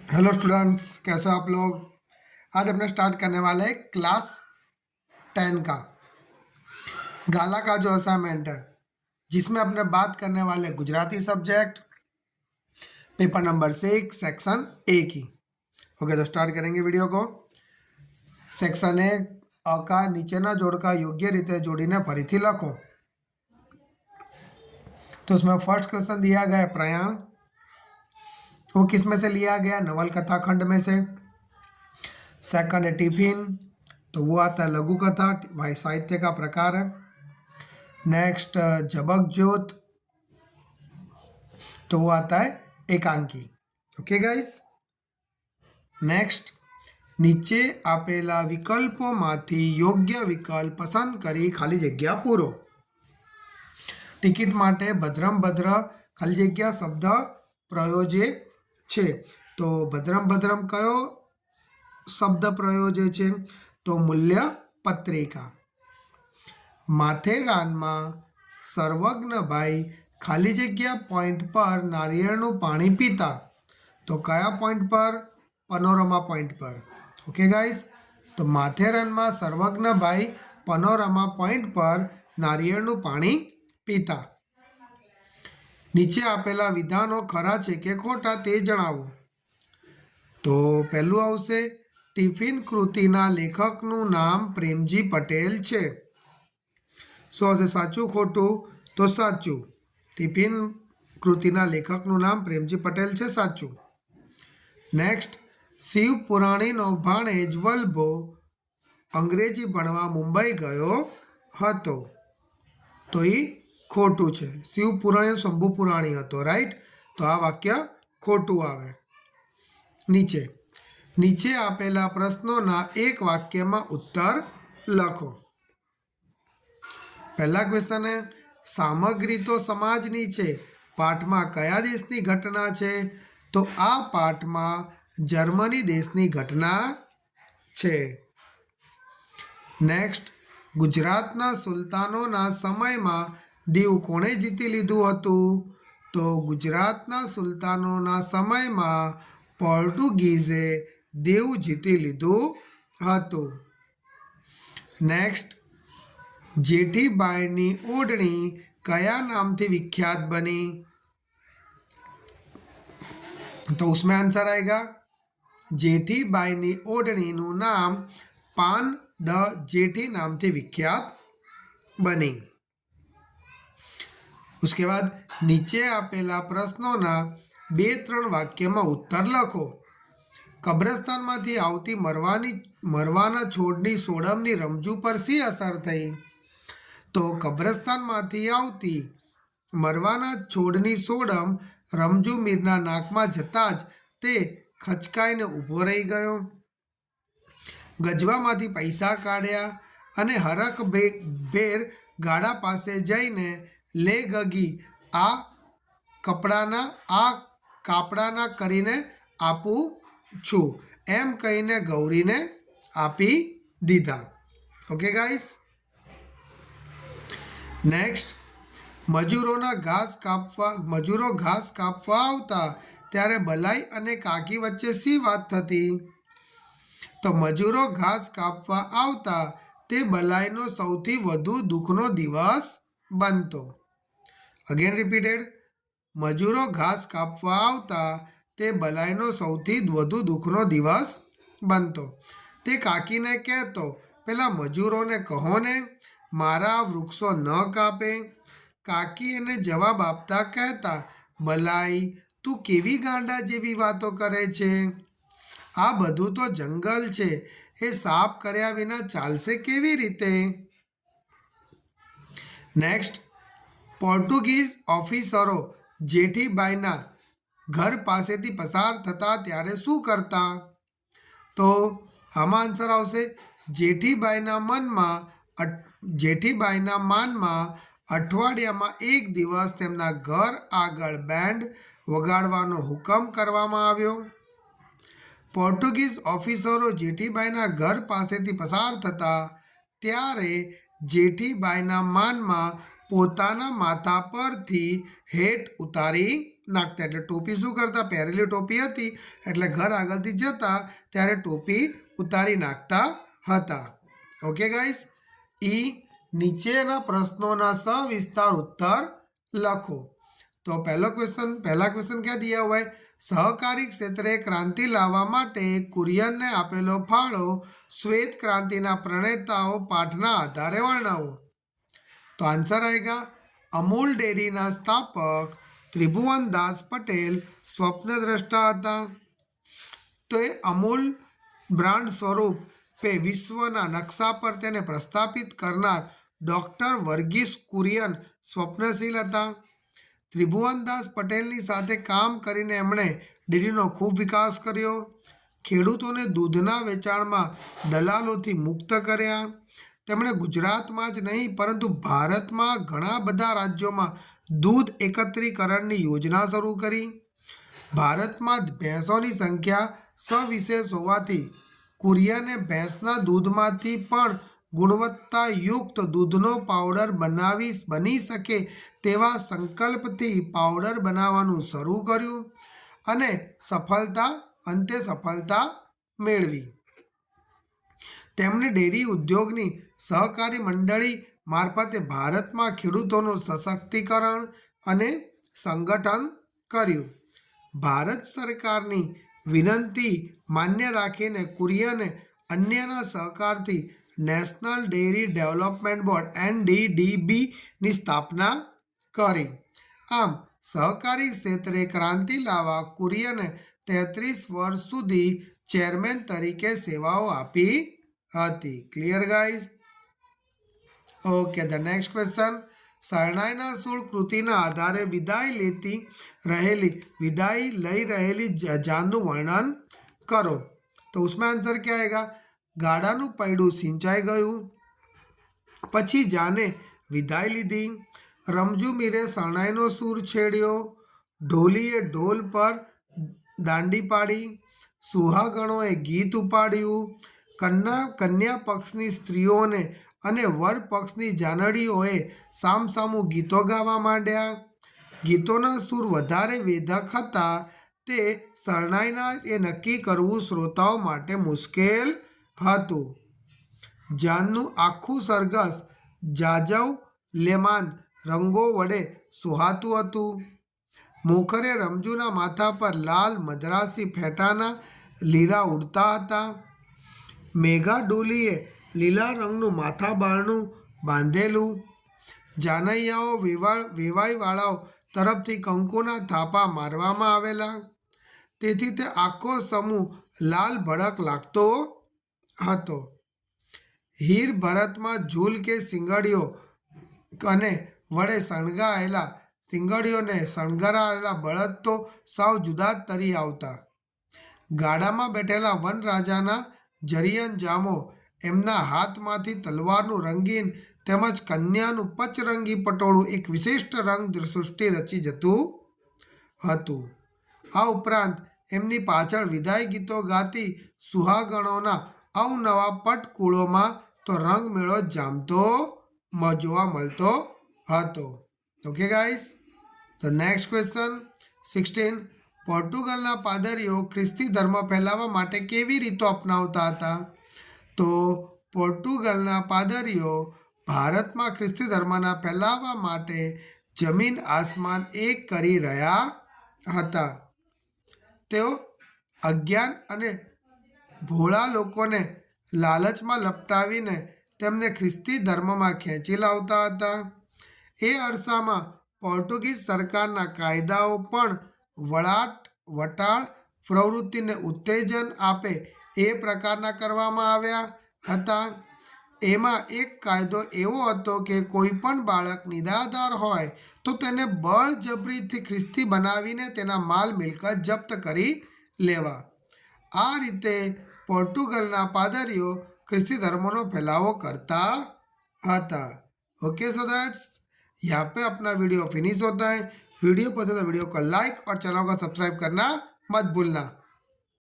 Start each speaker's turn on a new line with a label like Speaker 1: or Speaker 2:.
Speaker 1: Hello students, कैसे हो आप लोग। आज अपने स्टार्ट करने वाले हैं क्लास 10 का गाला का जो असाइनमेंट है, जिसमें अपने बात करने वाले Gujarati subject paper number 6 section A की। ओके, तो स्टार्ट करेंगे वीडियो को। सेक्शन ए का નીચેના જોડકા યોગ્ય રીતે જોડીને ફરીથી લખો। तो उसमें फर्स्ट क्वेश्चन दिया गया है प्रयाण, वो किस में से लिया गया? नवलकथा खंड में से। सेकंड है टिफिन, तो वो आता है लघु कथा, भाई साहित्य का प्रकार है। नेक्स्ट झबक ज्योत, तो वो आता है एकांकी। ओके गाइस, नेक्स्ट નીચે આપેલા વિકલ્પોમાંથી યોગ્ય વિકલ્પ પસંદ કરી ખાલી જગ્યા પૂરો। ટિકિટ માટે ભદ્રમ ભદ્ર ખાલી જગ્યા શબ્દ પ્રયોજે છે, તો ભદ્રમ ભદ્રમ કયો શબ્દ પ્રયોજે છે? તો મૂલ્ય પત્રિકા। માથેરાનમાં સર્વજ્ઞભાઈ ખાલી જગ્યા પોઈન્ટ પર નારિયેળનું પાણી પીતા, તો કયા પોઈન્ટ પર? પનોરમા પોઈન્ટ પર। ओके गाइस, तो माथेराનમાં સર્વજ્ઞભાઈ પનોરમા પોઈન્ટ પર નારિયેળનું પાણી પીતા। નીચે આપેલા વિધાનો ખરા છે કે ખોટા તે જણાવો। તો પહેલું આવશે ટિફિન કૃતિના લેખકનું નામ પ્રેમજી પટેલ છે। શું આવશે? સાચું ખોટું? તો સાચું। ટિફિન કૃતિના લેખકનું નામ પ્રેમજી પટેલ છે, સાચું। નેક્સ્ટ, શિવ પુરાણીનો ભાણેજ વલ્લભો અંગ્રેજી ભણવા મુંબઈ ગયો હતો, તો એ ખોટું છે। શિવ પુરાણી શંભુ પુરાણી હતો, રાઈટ। તો આ વાક્ય ખોટું આવે। નીચે નીચે આપેલા પ્રશ્નોના એક વાક્યમાં ઉત્તર લખો। પહેલા ક્વેશ્ચન है સામગ્રી તો સમાજની છે, પાઠમાં કયા દેશની ઘટના છે? તો આ પાઠમાં જર્મની દેશની ઘટના છે। નેક્સ્ટ, ગુજરાતના સુલતાનોના સમયમાં દીવ કોણે જીતી લીધું હતું? તો ગુજરાતના સુલતાનોના સમયમાં પોર્ટુગીઝે દીવ જીતી લીધું હતું। નેક્સ્ટ, જેઠીબાઈની ઓઢણી કયા નામથી विख्यात बनी? तो उसमें आंसर आएगा जेठीबाईनी ओढ़णीનું નામ પાન द जेठी नामથી विख्यात बनी। उसके बाद नीचे आपेला प्रश्नों 2-3 वाक्य में उत्तर लखो। कब्रस्तान में आवती मरवाना छोड़नी सोडमनी रमजू पर सी असर थई? तो कब्रस्तान में आवती मरवाना छोड़नी सोडम रमजू मीरना नाक में जता ज ते खचकाईने ऊभो रही गयो। गजवामांथी पैसा काढ्या अने हरख भेर गाड़ा पासे जईने ले गगी आ कापड़ाना करीने आपू छू एम कहीने गौरीने आपी दीधा। ओके गाइस, नेक्स्ट, मजूरो घास कापवा आवता त्यारे बलाई अने काकी वच्चे सी वात थती? तो मजूरो घास कापवा आवता ते बलाईनो सौथी वधु दुखनो दिवस बनतो। अगेन रिपीटेड, मजूरो घास कापवा आवता ते बलाईनो सौथी वधु दुखनो दिवस बनतो। ते काकीने कहेतो पेला मजूरोने कहो ने मारा वृक्षो न कापे। काकी एने जवाब आपता कहता बलाई तू केवी गांडा जेवी वातो करे छे? आ बधु तो जंगल छे, ए साफ कर्या विना चालशे केवी रीते? नेक्स्ट, पोर्टुगीज ऑफिसरो जेठीबाईना घर पासेथी पसार थता त्यारे शुं करता? तो आमां आंसर आवशे जेठीबाईना मानमा अठवाडियामां एक दिवस तेमना घर आगळ बेंड वगाड़वानो हुकम करवामां आव्यो। पोर्टुगीज ऑफिसरो जेठीबाईना घर पासेथी पसार थता त्यारे जेठीबाईना मानमा पोताना माथा परथी हेठ उतारी નાખતા, એટલે ટોપી શું કરતા, પહેરેલી ટોપી હતી એટલે ઘર આગળથી જતા ત્યારે ટોપી ઉતારી નાખતા હતા. Okay guys. નીચેના પ્રશ્નોના સવિસ્તાર ઉત્તર લખો. તો પહેલા ક્વેશ્ચન क्या दिया हुआ है, सहकारी क्षेत्रे क्रांति लावा माटे कुरियन ने आपेलो फाळो श्वेत क्रांतिना प्रणेताओ पाठना आधारे वर्णवो. तो आंसर आएगा अमूल डेरीना स्थापक त्रिभुवनदास पटेल स्वप्नद्रष्टा હતા. તો એ અમૂલ બ્રાન્ડ સ્વરૂપે વિશ્વના નકશા પર તેને પ્રસ્થાપિત કરનાર ડૉક્ટર વર્ગીસ કુરિયન સ્વપ્નશીલ હતા. ત્રિભુવનદાસ પટેલની સાથે કામ કરીને એમણે ડેરીનો ખૂબ વિકાસ કર્યો. ખેડૂતોને દૂધના વેચાણમાં દલાલોથી મુક્ત કર્યા. તેમણે ગુજરાતમાં જ નહીં પરંતુ ભારતમાં ઘણા બધા રાજ્યોમાં દૂધ એકત્રીકરણની યોજના શરૂ કરી. ભારતમાં ભેંસોની સંખ્યા સવિશેષ હોવાથી કુરિયને ભેંસના દૂધમાંથી પણ ગુણવત્તાયુક્ત દૂધનો પાવડર બની શકે તેવા સંકલ્પથી પાવડર બનાવવાનું શરૂ કર્યું અને અંતે સફળતા મેળવી. તેમણે ડેરી ઉદ્યોગની સહકારી મંડળી મારફતે ભારતમાં ખેડૂતોનું સશક્તિકરણ અને સંગઠન કર્યું. ભારત સરકારની વિનંતી માન્ય રાખીને કુરિયને અન્યના સહકારથી નેશનલ ડેરી ડેવલપમેન્ટ બોર્ડ NDDBની સ્થાપના કરી. આમ સહકારી ક્ષેત્રે ક્રાંતિ લાવવા કુરિયને 33 વર્ષ સુધી ચેરમેન તરીકે સેવાઓ આપી હતી. Clear guys? Okay, the next question. શરણાઈના સૂળ કૃતિના આધારે વિદાય લઈ રહેલી જાનનું વર્ણન કરો. તો उसमें आंसर क्या आएगा, ગાડાનું પૈડું સિંચાઈ ગયું, પછી જાને વિદાય લીધી, રમજુ મીરે શરણાઈનો સૂર છેડ્યો, ઢોલીએ ઢોલ પર દાંડી પાડી, સુહાગણોએ ગીત ઉપાડ્યું, કન્યા પક્ષની સ્ત્રીઓને અને વર પક્ષની જાનડીઓએ સામસામું ગીતો ગાવા માંડ્યા. ગીતોના સૂર વધારે વેધક હતા તે શરણાઈના એ નક્કી કરવું શ્રોતાઓ માટે મુશ્કેલ હતું. જાનનું આખું સરઘસ જાજવ લેમાન રંગો વડે સુહાતું હતું. મોખરે રમજુના માથા પર લાલ મદ્રાસી ફેટાના લીરા ઉડતા હતા. મેઘા ડોલીએ લીલા રંગનું માથાબારણું બાંધેલું. જાનૈયાઓ વેવાઈવાળાઓ તરફથી કંકુના થાપા મારવામાં આવેલા. તેથી તે આખો સમૂહ લાલ ભડક લાગતો હતો. હીર ભરતમાં ઝૂલ કે સિંગડીઓ અને વડે શણગારાયેલા બળદ તો સાવ જુદા જ તરી આવતા. ગાડામાં બેઠેલા વનરાજાના જરિયન જામો એમના હાથમાંથી તલવારનું રંગીન તેમજ કન્યાનું પચરંગી પટોળું એક વિશિષ્ટ રંગ સૃષ્ટિ રચી જતું હતું. આ ઉપરાંત એમની પાછળ વિદાય ગીતો ગાતી સુહાગણોના અવનવા પટકુળોમાં તો રંગમેળો જામતો જોવા મળતો હતો. Okay guys, the next question 16. પોર્ટુગલના પાદરીઓ ખ્રિસ્તી ધર્મ ફેલાવવા માટે કેવી રીતો અપનાવતા હતા? તો પોર્ટુગલના પાદરીઓ ભારતમાં ખ્રિસ્તી ધર્મના ફેલાવવા માટે જમીન આસમાન એક કરી રહ્યા હતા. તેઓ અજ્ઞાન અને ભોળા લોકોને લાલચમાં લપટાવીને તેમને ખ્રિસ્તી ધર્મમાં ખેંચી લાવતા હતા. એ અરસામાં પોર્ટુગીઝ સરકારના કાયદાઓ પણ વટાળ પ્રવૃત્તિને ઉત્તેજન આપે એ પ્રકારના કરવામાં આવ્યા હતા. એમાં એક કાયદો એવો હતો કે કોઈ પણ બાળક નિરાધાર હોય તો તેને બળજબરીથી ખ્રિસ્તી બનાવીને તેના માલ મિલકત જપ્ત કરી લેવા. આ રીતે પોર્ટુગલના પાદરીઓ ख्रिस्ती धर्मों फैलाव करता था. ओके, सो दैट्स यहाँ पे अपना वीडियो फिनिश होता है. वीडियो पसंद है वीडियो को लाइक और चैनल को सब्सक्राइब करना मत भूलना.